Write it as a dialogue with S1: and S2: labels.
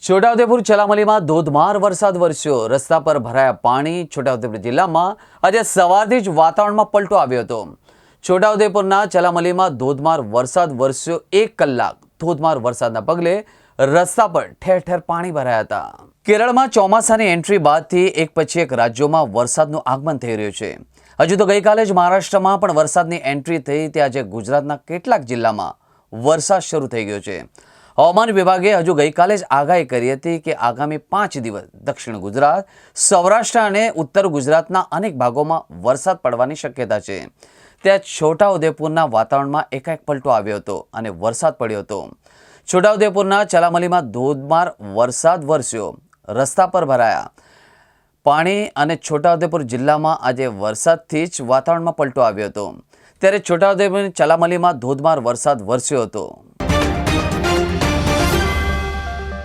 S1: છોટાઉદેપુર ચલામલીમાં ધોધમાર વરસાદ વરસ્યો, રસ્તા પર ભરાયા પાણી। છોટાઉદેપુર જિલ્લામાં આજે સવારથી જ વાતાવરણમાં પલટો આવ્યો હતો। છોટાઉદેપુરના ચલામલીમાં ધોધમાર વરસાદ વરસ્યો। 1 કલાક ધોધમાર વરસાદના પગલે રસ્તા પર ઠેર ઠેર પાણી ભરાયા હતા। કેરળમાં ચોમાસાની એન્ટ્રી બાદથી એક પછી એક રાજ્યોમાં વરસાદનું આગમન થઈ રહ્યું છે। હજુ તો ગઈકાલે જ મહારાષ્ટ્રમાં પણ વરસાદની એન્ટ્રી થઈ, તે આજે ગુજરાતના કેટલાક જિલ્લામાં વરસાદ શરૂ થઈ ગયો છે। હવામાન વિભાગે હજુ ગઈકાલે જ આગાહી કરી હતી કે આગામી 5 દિવસ દક્ષિણ ગુજરાત, સૌરાષ્ટ્ર અને ઉત્તર ગુજરાતના અનેક ભાગોમાં વરસાદ પડવાની શક્યતા છે। ત્યાં છોટાઉદેપુરના વાતાવરણમાં એકાએક પલટો આવ્યો હતો અને વરસાદ પડ્યો હતો। છોટાઉદેપુરના ચલામલીમાં ધોધમાર વરસાદ વરસ્યો, રસ્તા પર ભરાયા પાણી અને છોટાઉદેપુર જિલ્લામાં આજે વરસાદથી જ વાતાવરણમાં પલટો આવ્યો હતો। ત્યારે છોટાઉદેપુર ચલામલીમાં ધોધમાર વરસાદ વરસ્યો હતો।